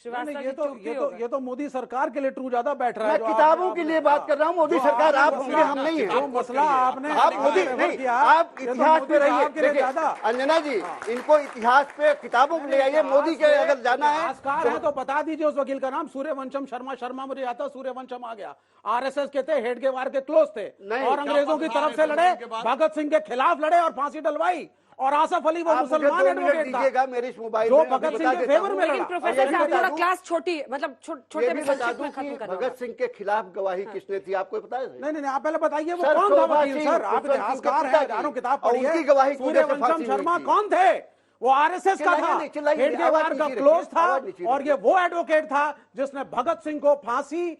श्रीवास्तव ये तो मोदी सरकार के लिए ट्रू ज्यादा बैठ रहा है। मैं किताबों के लिए बात कर रहा हूँ, मोदी सरकार आप होंगे, हम नहीं है। जो मसला आपने आप मोदी नहीं, आप इतिहास पे रहिए। देखिए अंजना जी, इनको इतिहास पे किताबों में ले आइए। मोदी के अगर जाना है तो बता दीजिए उस वकील का नाम। सूर्यवंशम शर्मा मुझे आता, सूर्यवंशम आ गया। आरएसएस के थे, हेडगेवार के क्लोज थे और अंग्रेजों की तरफ से लड़े, भगत सिंह के खिलाफ लड़े और फांसी डलवाई। और आसफ अली वो मुसलमान एडवोकेट था मेरे इस मोबाइल जो भगत सिंह के फेवर में लड़ा। प्रोफेसर साहब थोड़ा क्लास छोटी, मतलब छोटे में बता दूं कि भगत सिंह के खिलाफ गवाही किसने थी, आपको पता है? नहीं, आप पहले बताइए वो कौन था वकील? सर आप इतिहासकार हैं, हजारों किताब पढ़ी है। गवाही सूर्यवंशम शर्मा कौन थे? वो आरएसएस का था, हेडगेवार का क्लोज था और ये वो एडवोकेट था जिसने भगत सिंह को फांसी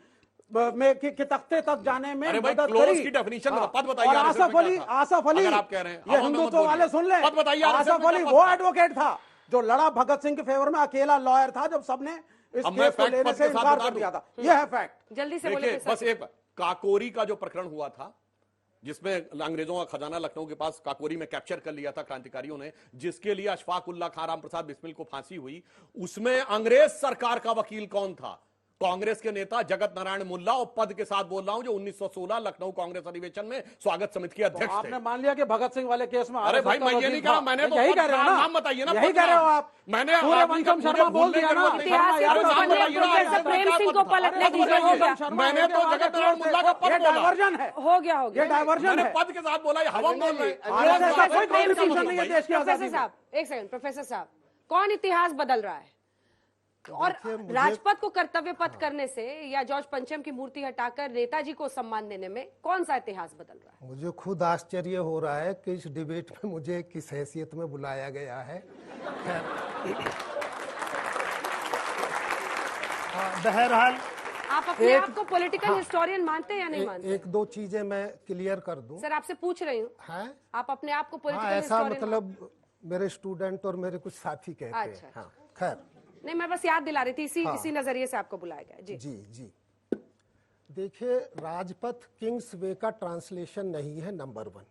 में के तख्ते तक जाने में मदद करी। की डेफिनेशन पद बताइए। और आसफ अली आप कह रहे हैं ये हिंदुत्व वाले सुन ले, पद बताइए। आसफ अली वो एडवोकेट था जो लड़ा भगत सिंह के फेवर में, अकेला लॉयर था जब सबने इस केस को लेने से इनकार कर दिया था। ये है फैक्ट। जल्दी से बोले। बस एक काकोरी का जो प्रकरण हुआ था जिसमें अंग्रेजों का खजाना लखनऊ के पास काकोरी में कैप्चर कर लिया था क्रांतिकारियों ने, जिसके लिए अशफाक उल्लाह खान राम प्रसाद बिस्मिल को फांसी हुई, उसमें अंग्रेज सरकार का वकील कौन था? कांग्रेस के नेता जगत नारायण मुल्ला। और पद के साथ बोल रहा हूं जो 1916 लखनऊ कांग्रेस अधिवेशन में स्वागत समिति के अध्यक्ष थे। आपने मान लिया कि भगत सिंह वाले केस में अरे भाई मैं ये नहीं कहा, मैंने यही कह रहे हो ना, नाम बताइए ना, यही कह रहे हो आप। मैंने सूर्यवंशम शर्मा बोल दिया ना, प्रोफेसर प्रेम सिंह को पलटने दीजिए। हो गया, मैंने तो जगत नारायण मुल्ला का पद बोला। डायवर्जन है, हो गया, ये डायवर्जन है। पद के साथ बोला, हम बोल रहे हैं। प्रोफेसर साहब एक सेकंड, प्रोफेसर साहब कौन इतिहास बदल रहा है? और राजपथ को कर्तव्य पथ करने से या जॉर्ज पंचम की मूर्ति हटाकर नेताजी को सम्मान देने में कौन सा इतिहास बदल रहा है? मुझे खुद आश्चर्य हो रहा है कि इस डिबेट में मुझे किस हैसियत में बुलाया गया है। बहरहाल आप अपने आप को पॉलिटिकल हिस्टोरियन मानते हैं या नहीं मानते? एक दो चीजें मैं क्लियर कर दूं। सर आपसे पूछ रही हूँ, आप अपने आप को पॉलिटिकल ऐसा मतलब मेरे स्टूडेंट और मेरे कुछ साथी कहते हैं। हाँ, खैर नहीं, मैं बस याद दिला रही थी, इसी नजरिए से आपको बुलाया गया। जी जी। देखिए, राजपथ किंग्स वे का ट्रांसलेशन नहीं है, नंबर 1।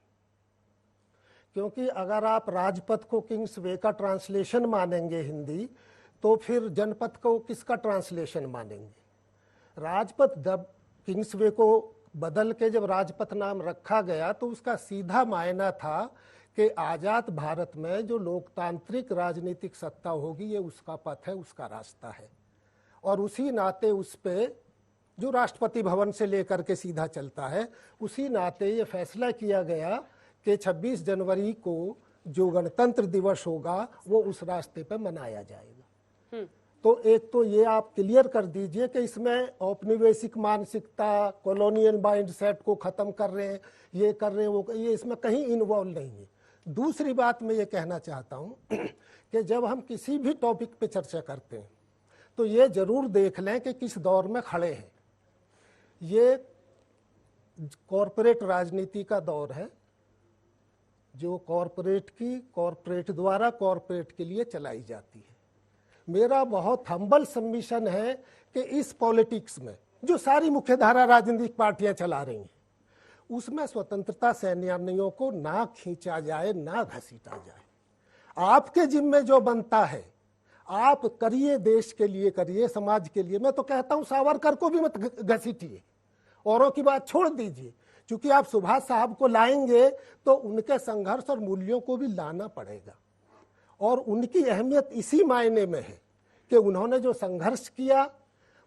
क्योंकि अगर आप राजपथ को किंग्स वे का ट्रांसलेशन मानेंगे हिंदी, तो फिर जनपथ को किसका ट्रांसलेशन मानेंगे? राजपथ जब किंग्स वे को बदल के जब राजपथ नाम रखा गया तो उसका सीधा मायना था कि आज़ाद भारत में जो लोकतांत्रिक राजनीतिक सत्ता होगी ये उसका पथ है, उसका रास्ता है। और उसी नाते उस पे जो राष्ट्रपति भवन से लेकर के सीधा चलता है, उसी नाते ये फैसला किया गया कि 26 जनवरी को जो गणतंत्र दिवस होगा वो उस रास्ते पे मनाया जाएगा। तो एक तो ये आप क्लियर कर दीजिए कि इसमें औपनिवेशिक मानसिकता, कॉलोनियल माइंडसेट को ख़त्म कर रहे हैं, ये कर रहे हैं, वो ये इसमें कहीं इन्वॉल्व नहीं है। दूसरी बात मैं ये कहना चाहता हूँ कि जब हम किसी भी टॉपिक पे चर्चा करते हैं तो ये जरूर देख लें कि किस दौर में खड़े हैं। ये कॉरपोरेट राजनीति का दौर है जो कॉरपोरेट द्वारा कॉरपोरेट के लिए चलाई जाती है। मेरा बहुत हम्बल सबमिशन है कि इस पॉलिटिक्स में जो सारी मुख्यधारा राजनीतिक पार्टियां चला रही हैं उसमें स्वतंत्रता सेनानियों को ना खींचा जाए, ना घसीटा जाए। आपके जिम्मे जो बनता है आप करिए, देश के लिए करिए, समाज के लिए। मैं तो कहता हूं सावरकर को भी मत घसीटिए, औरों की बात छोड़ दीजिए। क्योंकि आप सुभाष साहब को लाएंगे तो उनके संघर्ष और मूल्यों को भी लाना पड़ेगा। और उनकी अहमियत इसी मायने में है कि उन्होंने जो संघर्ष किया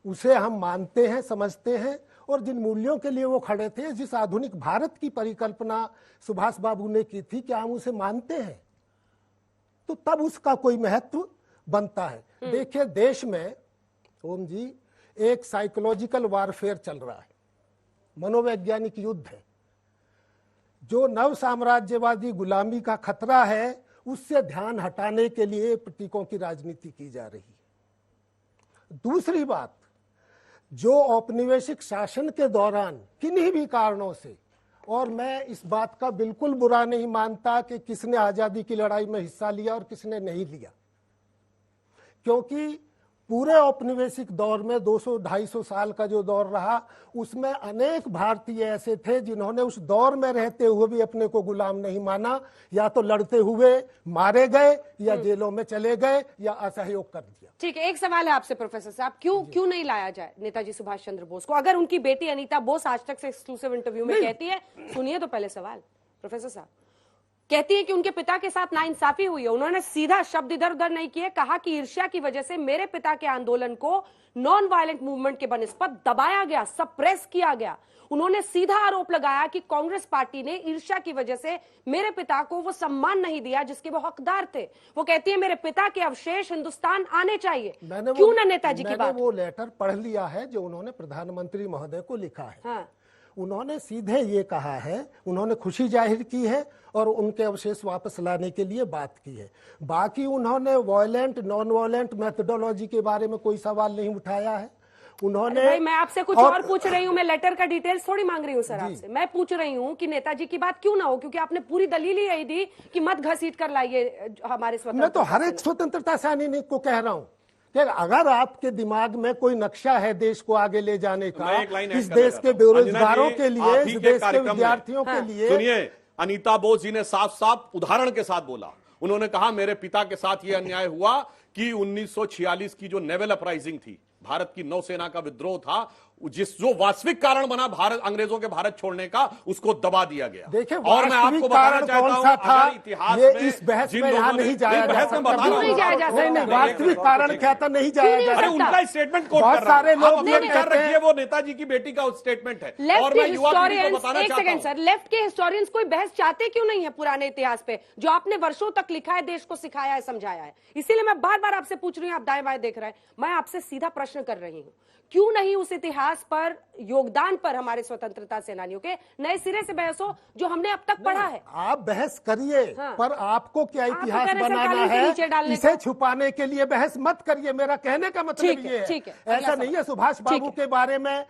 उसे हम मानते हैं, समझते हैं, और जिन मूल्यों के लिए वो खड़े थे, जिस आधुनिक भारत की परिकल्पना सुभाष बाबू ने की थी, क्या हम उसे मानते हैं? तो तब उसका कोई महत्व बनता है। देखिए, देश में ओम जी एक साइकोलॉजिकल वारफेयर चल रहा है, मनोवैज्ञानिक युद्ध है। जो नव साम्राज्यवादी गुलामी का खतरा है उससे ध्यान हटाने के लिए प्रतीकों की राजनीति की जा रही है। दूसरी बात, जो औपनिवेशिक शासन के दौरान किन्हीं भी कारणों से, और मैं इस बात का बिल्कुल बुरा नहीं मानता कि किसने आज़ादी की लड़ाई में हिस्सा लिया और किसने नहीं लिया, क्योंकि पूरे औपनिवेशिक दौर में 200-250 साल का जो दौर रहा, उसमें अनेक भारतीय ऐसे थे जिन्होंने उस दौर में रहते हुए भी अपने को गुलाम नहीं माना, या तो लड़ते हुए मारे गए या जेलों में चले गए या असहयोग कर दिया। ठीक है, एक सवाल है आपसे प्रोफेसर साहब, क्यों नहीं लाया जाए नेताजी सुभाष चंद्र बोस को? अगर उनकी बेटी अनीता बोस आज तक से एक्सक्लूसिव इंटरव्यू में कहती है, सुनिए तो पहले सवाल प्रोफेसर साहब, कहती है कि उनके पिता के साथ नाइंसाफी हुई है। उन्होंने सीधा शब्द इधर उधर नहीं किए, कहा कि ईर्ष्या की वजह से मेरे पिता के आंदोलन को नॉन वायलेंट मूवमेंट के बनस्पत दबाया गया, सप्रेस किया गया। उन्होंने सीधा आरोप लगाया कि कांग्रेस पार्टी ने ईर्ष्या की वजह से मेरे पिता को वो सम्मान नहीं दिया जिसके वो हकदार थे। वो कहती है मेरे पिता के अवशेष हिंदुस्तान आने चाहिए। क्यों ना नेताजी की बात? वो लेटर पढ़ लिया है जो उन्होंने प्रधानमंत्री महोदय को लिखा है। हाँ। उन्होंने सीधे ये कहा है, उन्होंने खुशी जाहिर की है और उनके अवशेष वापस लाने के लिए बात की है। बाकी उन्होंने वायलेंट नॉन वायलेंट मेथोडोलॉजी के बारे में कोई सवाल नहीं उठाया है। उन्होंने भाई मैं आपसे कुछ और पूछ रही हूँ, मैं लेटर का डिटेल्स थोड़ी मांग रही हूँ सर आपसे। मैं पूछ रही हूँ कि नेताजी की बात क्यों ना हो, क्योंकि आपने पूरी दलील ही यही दी कि मत घसीट कर लाइए हमारे स्वतंत्रता। मैं तो हर एक स्वतंत्रता सेनानी को कह रहा हूँ कि अगर आपके दिमाग में कोई नक्शा है देश को आगे ले जाने का, इस देश के बेरोजगारों के लिए, इस देश के विद्यार्थियों के लिए। सुनिए, अनीता बोस जी ने साफ साफ उदाहरण के साथ बोला। उन्होंने कहा मेरे पिता के साथ यह अन्याय हुआ कि 1946 की जो नेवल अपराइजिंग थी, भारत की नौसेना का विद्रोह था, जो वास्तविक कारण बना भारत अंग्रेजों के भारत छोड़ने का, उसको दबा दिया गया। देखिए, और मैं आपको बताना चाहता हूं, अगर इतिहास ये में इस बहस जिन में लोगों यहाँ ने नहीं जाया जा सकता। नहीं, वास्तविक कारण क्या था, नहीं जाया जा अरे सकता। उनका स्टेटमेंट कोट बहुत कर रहा सारे हूं। लोग आप अपना विचार रखिए, वो नेताजी की बेटी का स्टेटमेंट है। और मैं युवा पीढ़ी को बताना चाहता हूं, सर, लेफ्ट के हिस्टोरियंस कोई बहस चाहते क्यों नहीं है पुराने इतिहास पे, जो आपने वर्षों तक लिखा है, देश को सिखाया है, समझाया है? इसीलिए मैं बार बार आपसे पूछ रही हूँ, आप दाएं बाएं देख रहे हैं। मैं आपसे सीधा प्रश्न कर रही हूँ, क्यों नहीं उस इतिहास पर, योगदान पर हमारे स्वतंत्रता सेनानियों के नए सिरे से बहस हो जो हमने अब तक पढ़ा है? आप बहस करिए, हाँ। पर आपको क्या आप इतिहास तो कह रहे हैं बनाना सरकार के नीचे है, डालने इसे को। छुपाने के लिए बहस मत करिए। मेरा कहने का मतलब ठीक है, ये ठीक है, है। ऐसा नहीं है सुभाष बाबू के बारे में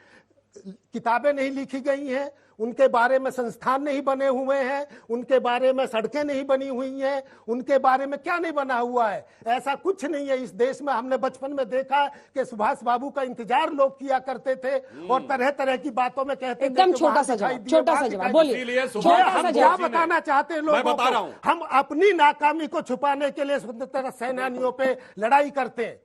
किताबें नहीं लिखी गई हैं, उनके बारे में संस्थान नहीं बने हुए हैं, उनके बारे में सड़कें नहीं बनी हुई हैं, उनके बारे में क्या नहीं बना हुआ है। ऐसा कुछ नहीं है इस देश में। हमने बचपन में देखा कि सुभाष बाबू का इंतजार लोग किया करते थे और तरह तरह की बातों में कहते थे। एकदम छोटा सा जवाब बोलिए। हम क्या बताना चाहते हैं लोगों बता रहा हूं। को? हम अपनी नाकामी को छुपाने के लिए स्वतंत्रता सेनानियों पे लड़ाई करते हैं।